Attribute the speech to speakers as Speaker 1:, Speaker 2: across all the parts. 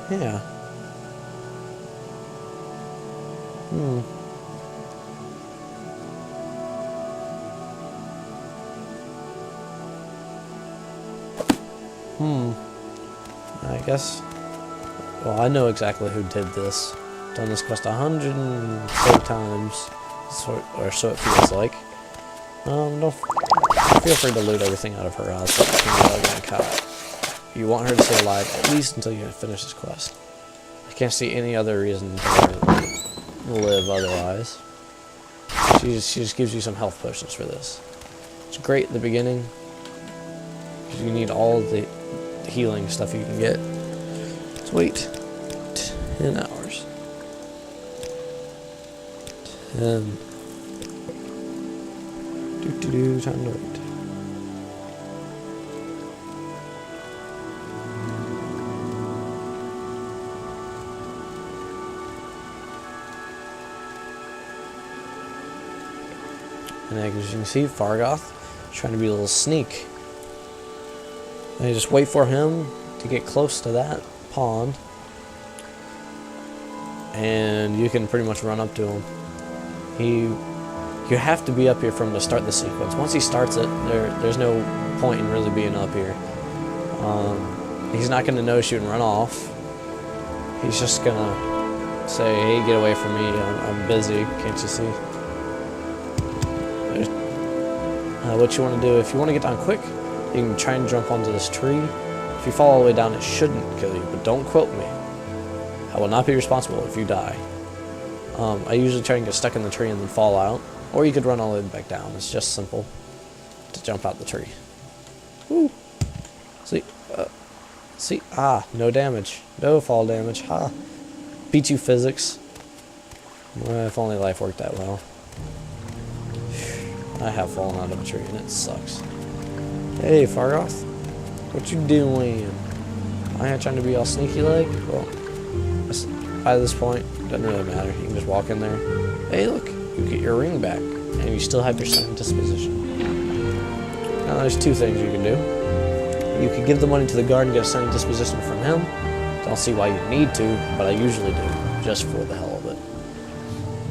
Speaker 1: Yeah. I guess. Well, I know exactly who did this. Done this quest 100 and so times, or so it feels like. Don't feel free to loot everything out of her house. You want her to stay alive at least until you finish this quest. I can't see any other reason for her to live otherwise. She just gives you some health potions for this. It's great at the beginning because you need all the healing stuff you can get. Let's wait 10 hours. 10. Time to wait. And as you can see, Fargoth is trying to be a little sneak. And you just wait for him to get close to that pond, and you can pretty much run up to him. You have to be up here for him to start the sequence. Once he starts it, there's no point in really being up here. He's not going to notice you and run off. He's just going to say, hey, get away from me, I'm busy, can't you see? What you want to do, if you want to get down quick, you can try and jump onto this tree. If you fall all the way down, it shouldn't kill you, but don't quote me. I will not be responsible if you die. I usually try and get stuck in the tree and then fall out. Or you could run all the way back down. It's just simple to jump out the tree. Woo! See? No damage. No fall damage. Beat you physics. Well, if only life worked that well. I have fallen out of a tree and it sucks. Hey, Fargoth. What you doing? I ain't trying to be all sneaky like. Well, by this point, doesn't really matter. You can just walk in there. Hey, look. You get your ring back, and you still have your Sunny Disposition. Now there's two things you can do. You could give the money to the guard and get a Sunny Disposition from him. Don't see why you need to, but I usually do, just for the hell of it.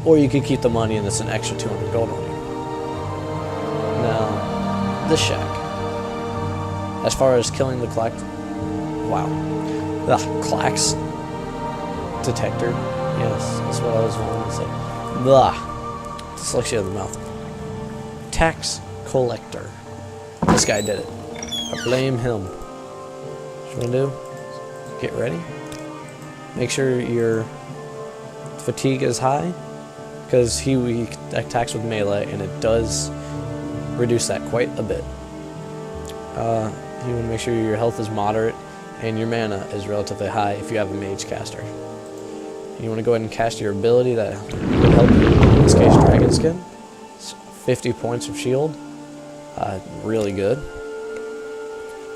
Speaker 1: Or you could keep the money and it's an extra 200 gold on you. Now, this shack. As far as killing the clax detector. Yes, that's what I was wanting to say. Dyslexia of the mouth. Tax collector. This guy did it. I blame him. What you want to do? Get ready. Make sure your fatigue is high, because he attacks with melee, and it does reduce that quite a bit. You want to make sure your health is moderate, and your mana is relatively high if you have a mage caster. You want to go ahead and cast your ability that will help you, in this case Dragon Skin. It's 50 points of shield. Really good.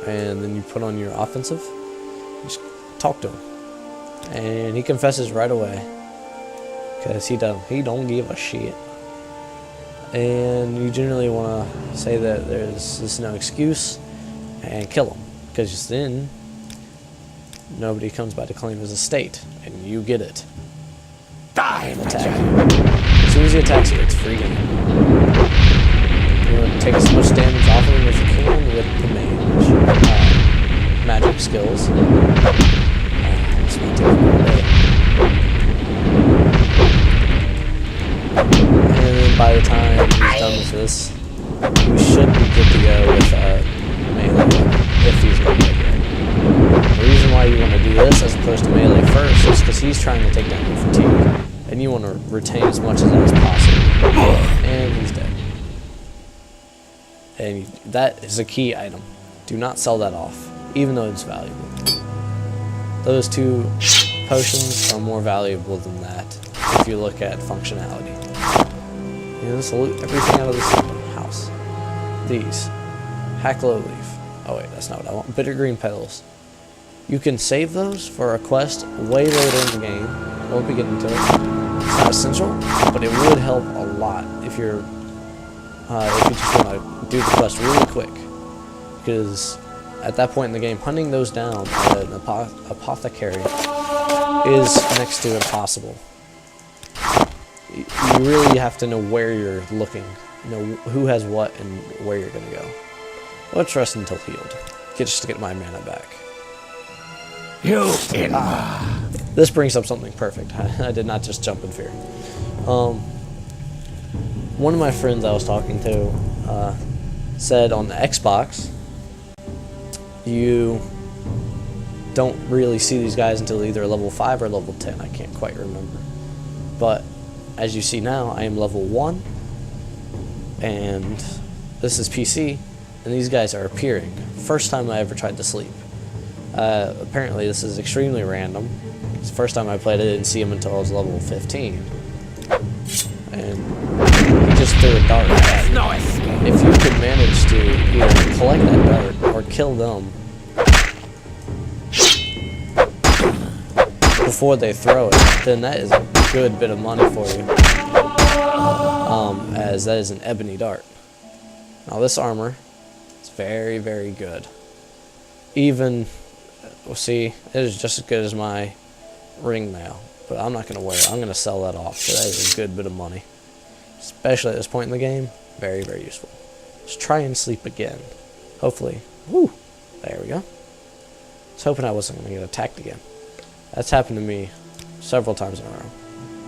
Speaker 1: And then you put on your offensive. Just talk to him. And he confesses right away. Because he don't give a shit. And you generally want to say that there's no excuse and kill him. Because then nobody comes by to claim his estate, and you get it. Die and attack you. As soon as he attacks you, it's free game. You want to take as much damage off of him as you can with the magic skills. This might take a little bit. And then by the time he's done with this, you should be good to go with melee if he's going to get ready. The reason why you want to do this as opposed to melee first is because he's trying to take down your fatigue, and you want to retain as much of that as possible. And he's dead. And that is a key item. Do not sell that off, even though it's valuable. Those two potions are more valuable than that if you look at functionality. You know, so loot everything out of this house. These. Hacklow leaf. Oh wait, that's not what I want. Bitter green petals. You can save those for a quest way later in the game. I won't be getting to it. It's not essential, but it would help a lot if you just want to do the quest really quick. Because at that point in the game, hunting those down at an apothecary is next to impossible. You really have to know where you're looking, know who has what and where you're going to go. Let's rest until healed, just to get my mana back. This brings up something perfect. I did not just jump in fear. One of my friends I was talking to said on the Xbox, you don't really see these guys until either level 5 or level 10. I can't quite remember. But as you see now, I am level 1, and this is PC, and these guys are appearing. First time I ever tried to sleep. Apparently this is extremely random. It's the first time I played it, I didn't see him until I was level 15. And he just threw a dart at me. If you could manage to either collect that dart or kill them before they throw it, then that is a good bit of money for you. As that is an ebony dart. Now this armor is very, very good. Even, we'll see, it is just as good as my ring mail, but I'm not going to wear it. I'm going to sell that off, so that is a good bit of money. Especially at this point in the game, very, very useful. Let's try and sleep again. Hopefully. Woo! There we go. I was hoping I wasn't going to get attacked again. That's happened to me several times in a row.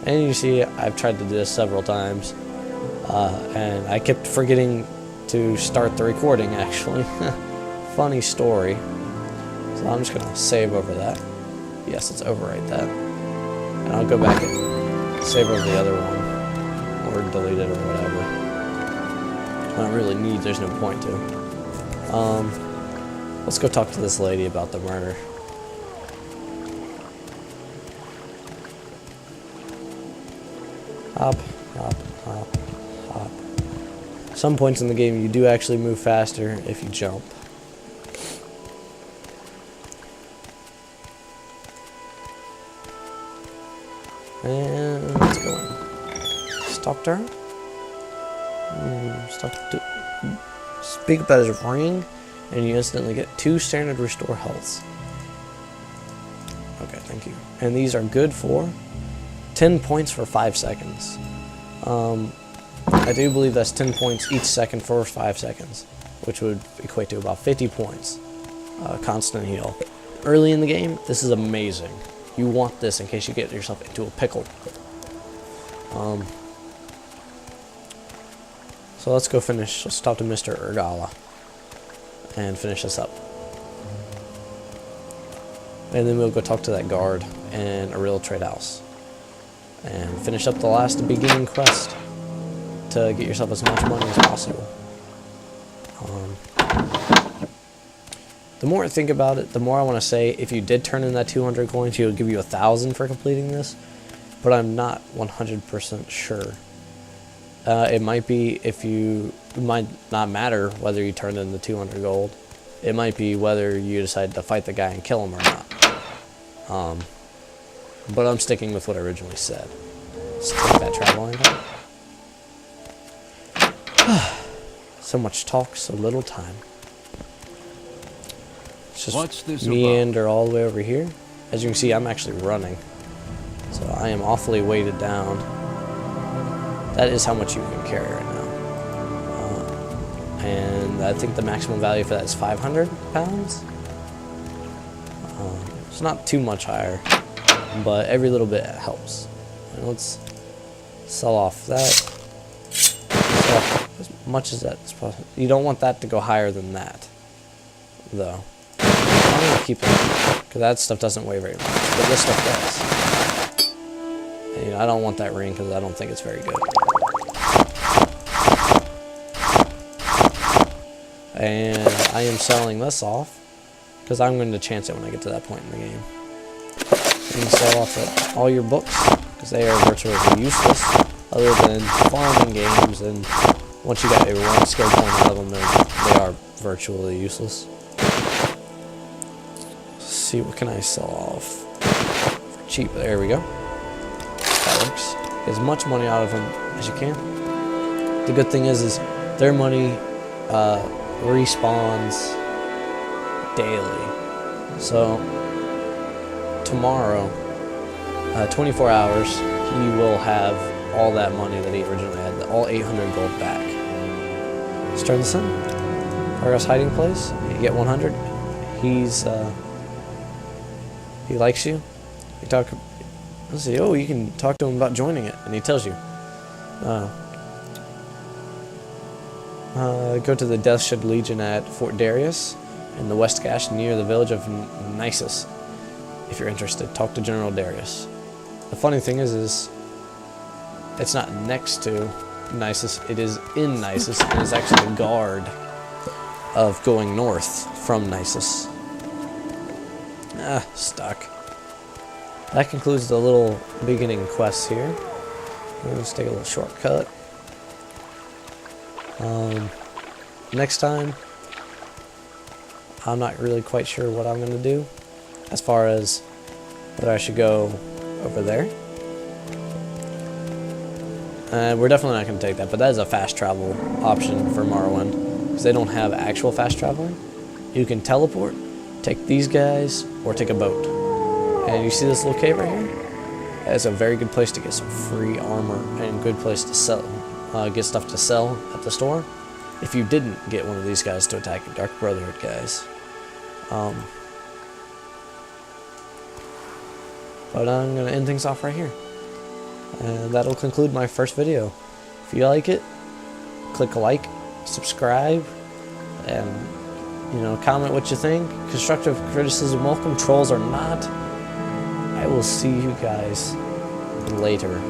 Speaker 1: And you see, I've tried to do this several times, and I kept forgetting to start the recording, actually. Funny story. So I'm just going to save over that. Yes, let's overwrite that. And I'll go back and save over the other one. Or delete it or whatever. I don't really need, there's no point to. Let's go talk to this lady about the murder. Hop, hop, hop, hop. Some points in the game you do actually move faster if you jump. And let's go in. Stop there. Speak about his ring, and you instantly get 2 standard restore healths. Okay, thank you. And these are good for 10 points for 5 seconds. I do believe that's 10 points each second for 5 seconds, which would equate to about 50 points. Constant heal. Early in the game, this is amazing. You want this in case you get yourself into a pickle. So let's go finish. Let's talk to Mr. Urgala and finish this up. And then we'll go talk to that guard in a real trade house and finish up the last beginning quest to get yourself as much money as possible. The more I think about it, the more I want to say if you did turn in that 200 coins, he would give you 1,000 for completing this, but I'm not 100% sure. It might be it might not matter whether you turn in the 200 gold. It might be whether you decide to fight the guy and kill him or not. But I'm sticking with what I originally said. Let's take that travel anchor. So much talk, so little time. Let's just meander all the way over here. As you can see, I'm actually running. So I am awfully weighted down. That is how much you can carry right now. And I think the maximum value for that is 500 pounds. It's not too much higher, but every little bit helps. And let's sell off that. Sell off as much as that's possible. You don't want that to go higher than that, though. I'm going to keep it, because that stuff doesn't weigh very much, but this stuff does. And, you know, I don't want that ring because I don't think it's very good. And I am selling this off because I'm going to chance it when I get to that point in the game. You can sell off all your books because they are virtually useless other than farming games, and once you got a 1 skill point out of them, they are virtually useless. Let's see, what can I sell off for cheap? There we go. That works. Get as much money out of them as you can. The good thing is their money respawns daily. So tomorrow 24 hours, he will have all that money that he originally had, all 800 gold back. Let's turn this in. Progress hiding place. You get 100. He likes you. You talk. Let's see. Oh, you can talk to him about joining it, and he tells you. Go to the Deathshed Legion at Fort Darius in the West Cache near the village of Nisus. If you're interested, talk to General Darius. The funny thing is it's not next to Nisus, it is in Nisus, and is actually a guard of going north from Nisus. Stuck. That concludes the little beginning quests here. Let's take a little shortcut. Next time, I'm not really quite sure what I'm going to do as far as whether I should go over there. We're definitely not going to take that, but that is a fast travel option for Morrowind, because they don't have actual fast traveling. You can teleport, take these guys, or take a boat. And you see this little cave right here? That's a very good place to get some free armor and good place to sell, get stuff to sell at the store. If you didn't get one of these guys to attack your Dark Brotherhood guys. But I'm going to end things off right here. And that'll conclude my first video. If you like it, click like, subscribe, and, comment what you think. Constructive criticism welcome, trolls or not. I will see you guys later.